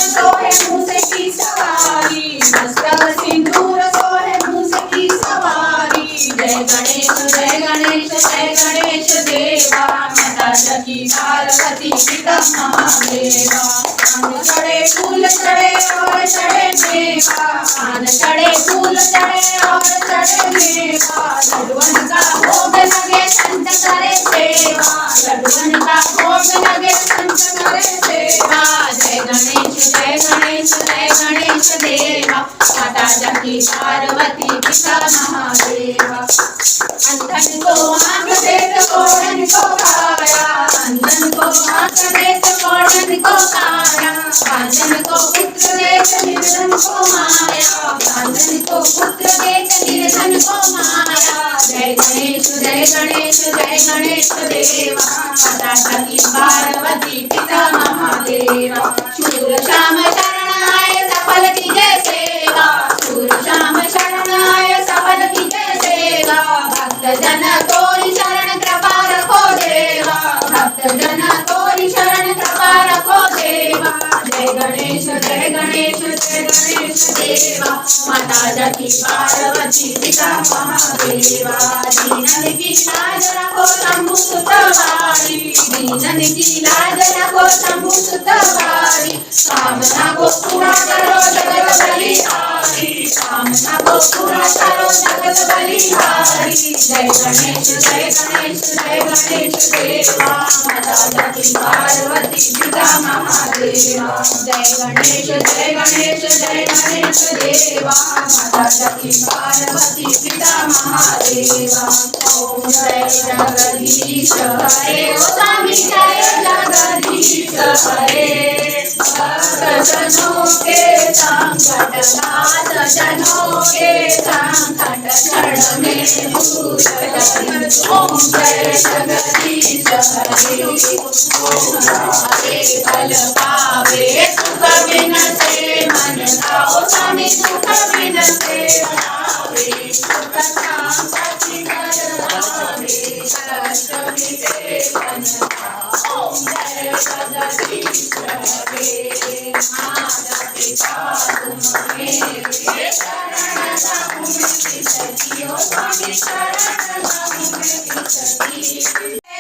सोहे मूसे की सवारी, मस्तक सिंदूर सोहे मूसे की सवारी। जय गणेश जय गणेश जय गणेश देवा, माता सखी पार्वती पिता महादेवा। अंग चढ़े फूल चढ़े और चढ़े मेवा, पान चढ़े फूल चढ़े और चढ़े मेवा। लड्डुअन का भोग लगे संत करे सेवा, लड्डुअन का भोग लगे संत करे सेवा। जय गणेश जय गणेश जय गणेश देवा, माता सखी पार्वती पिता महादेवा। अंधन को आंख देत कोढ़न को काया, अंधन को आंख देत कोढ़न को काया। बांधन को पुत्र देत निर्धन को माया, बांधन को पुत्र देत निर्धन को माया। जय गणेश जय गणेश जय गणेश देवा, माता सखी पार्वती पिता महादेवा। शूर श्याम शरण आए सफल कीजे सेवा, शूर श्याम शरण आए सफल कीजे सेवा। भक्त जन तोरी शरण कृपा रखो देवा, भक्त जन तोरी शरण कृपा रखो देवा। जय गणेश जय गणेश जय गणेश देवा, माता सखी पार्वती पिता महादेवा। दीनन की लाज रखो शंभु सुतवारी, दीनन की लाज रखो शंभु सुतवारी। कामना को पूरा करो जगत बलिहारी, कामना को पूरा करो जगत बलिहारी। जय गणेश जय गणेश जय गणेश देवा, माता सखी पार्वती पिता महादेवा। जय गणेश जय गणेश जय गणेश देवा, माता सखी पार्वती पिता महादेवा। ओम जय जगदीश हरे, ओ स्वामी जय जगदीश हरे। जनों के संकट नाथ, जनों के संकट क्षण में दूर करे। ओम जय जगदीश हरे, ओम हरे फल पावे सुख बिन से मन लाओ, स्वामी सुख बिन से पावे। सुख शांति घर आवे, कष्ट मिटे मन का। ओम जय जगदीश हरे, माता पिता तुम्हारे शरण जाऊं सखियो, स्वामी शरण जाऊं सखी।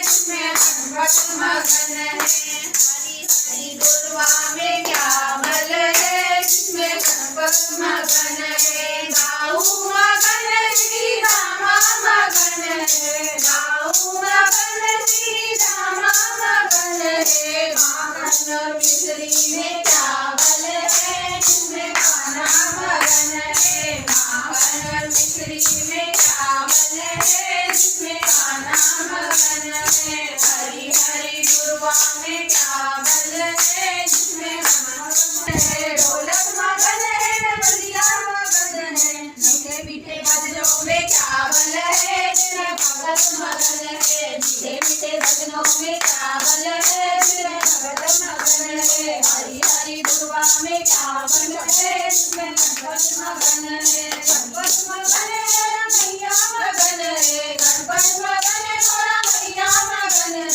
जिसमें गणपत मगन है, हरि हरि दुर्वा में क्या बल है। जिसमें गणपत मगन है, गाऊं मगन श्री रामा मगन है, गाऊं मगन श्री रामा मगन है। माखन मिश्री में क्या बल है, जिसमें खाना मगन है। माखन मिश्री में क्या बल है, जिसमें खाना मगन है। हरि हरि दुर्वा में क्या बल है, जिसमें मगन है। ढोलक मगन है, बलिया मगन है, मीठे मीठे भजनों में क्या बल है। जिसमें भगत मगन है, मीठे मीठे भजनों में क्या बल है। जिसमें भगत मगन है। हरि हरि दुर्वा में क्या बल है, जिसमें गणपत मगन है। गणपत मगन है मैया मगन है, गणपत मगन है थोड़ा मैया मगन है।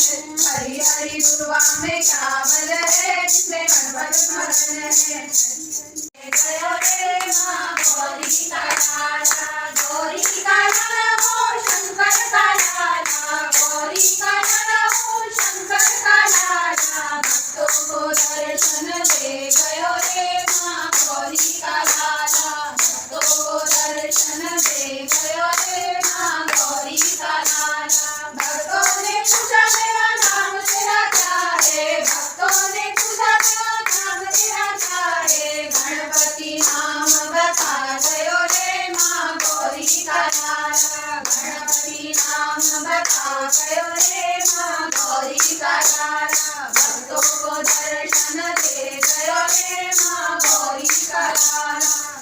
हरि हरि दुर्वा में क्या बल है, जिसमें गणपत मगन है। गयो रे माँ गौरी का लाला, गौरी का लाला हो शंकर का लाला, गौरी का लाला हो शंकर का लाला। भक्तों को दर्शन दे गयो रे माँ गौरी का लाला, भक्तों को दर्शन दे गयो रे माँ गौरी का लाला। भक्तों ने पूछा तेरा नाम तेरा क्या है, भक्तों ने पूछा तेरा नाम तेरा क्या है। गणपति नाम बता गयो रे माँ गौरी का लाला, गणपति नाम बता गयो रे माँ गौरी का लाला। भक्तों को दर्शन दे गयो रे माँ गौरी का लाला।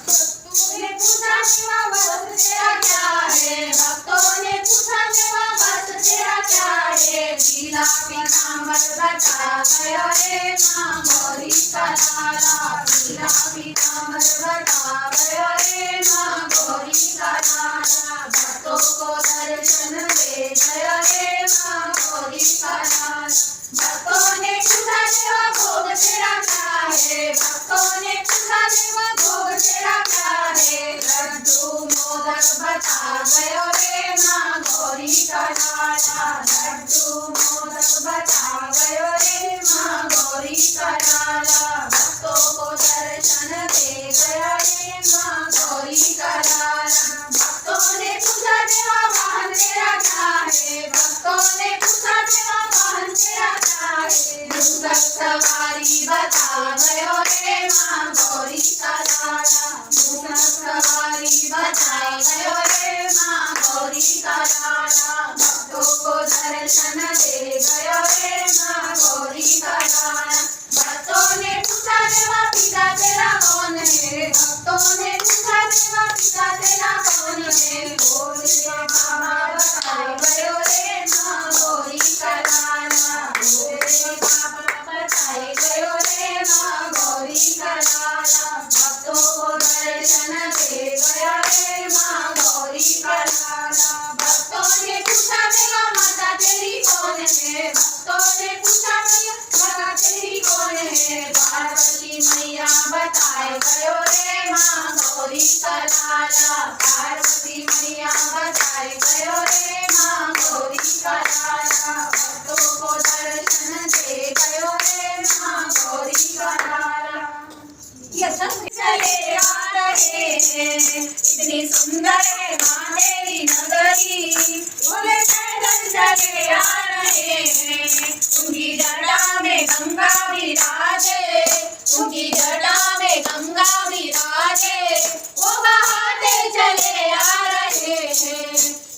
भक्तों ने पूछा शिवा व्रत तेरा क्या है, भक्तों ने पूछा शिवा व्रत तेरा क्या है। लीला पीताम्बर बता गयो रे माँ गौरी का लाला, लीला पीताम्बर बता गयो रे माँ गौरी का लाला। भक्तों को दर्शन दे गयो रे माँ गौरी का लाला। भक्तों ने पूछा शिवा भोग तेरा क्या है, भक्तों बता गयो रे माँ गौरी का लाला। लड्डू मोदक बता गयो रे माँ गौरी का लाला। भक्तों को दर्शन दे गया रे माँ गौरी का लाला। भक्तों ने पूछा देवा वाहन तेरा क्या है। भक्तों ने पूछा देवा वाहन तेरा क्या है। मूषक सवारी बता गयो रे माँ गौरी का लाला। मूषक सवारी बता गयो रे माँ गौरी का लाला। भक्तों को दर्शन दे गयो रे माँ गौरी का लाला। भक्तों ने पूछा देवा पिता तेरा कौन है। भक्तों ने पूछा देवा पिता तेरा कौन है। बोल रे बाबा बता गयो रे माँ गौरी का लाला। बोल रे बाबा बता गयो रे माँ गौरी का लाला। भक्तों को दर्शन दे गया रे माँ गौरी का लाला। भक्तों ने पूछा देवा माता तेरी कौन है। भक्तों ने पूछा देवा माता तेरी कौन है। पार्वती मैया बताए गयो रे माँ गौरी का लाला। पार्वती मैया बताए गयो रे माँ गौरी का लाला। भक्तों को दर्शन दे गयो रे माँ गौरी का लाला। चले आ रहे हैं इतनी सुंदर है माँ तेरी नगरी। बोले पैदल चले आ रहे हैं उनकी जटा में गंगा विराजे। उनकी जटा में गंगा विराजे वो बहाते चले आ रहे हैं।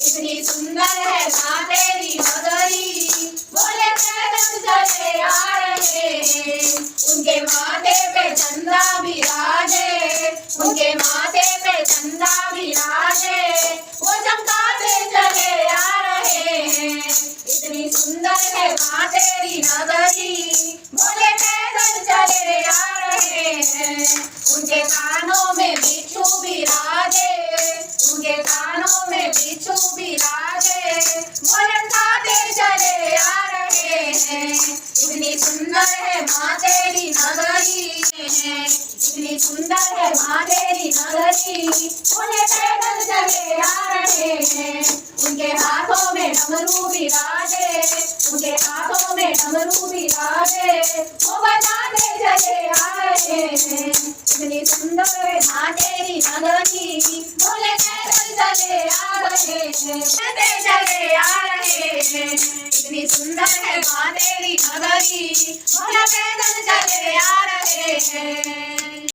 इतनी सुंदर है माँ तेरी नगरी। बोले पैदल चले आ रहे हैं उनके माथे पे चंदा विराजे। उनके माथे पे चंदा विराजे वो चमकाते चले आ रहे हैं। इतनी सुंदर है माँ तेरी नगरी। बोले पैदल चले आ रहे हैं उनके कानों में बिच्छू विराजे। उनके कानों में बिच्छू विराजे वो लटकाते चले आ रहे हैं। इतनी सुंदर है माँ तेरी नगरी। इतनी सुंदर है माँ तेरी नगरी। बोले पैदल चले आ रहे हैं उनके हाथों में डमरू विराजे। उनके हाथों में डमरू विराजे वो बजाते चले आ रहे हैं। इतनी सुंदर है माँ तेरी नगरी। बोले पैदल चले आ रहे हैं पैदल चले आ रहे हैं। इतनी सुंदर है माँ तेरी नगरी। बोले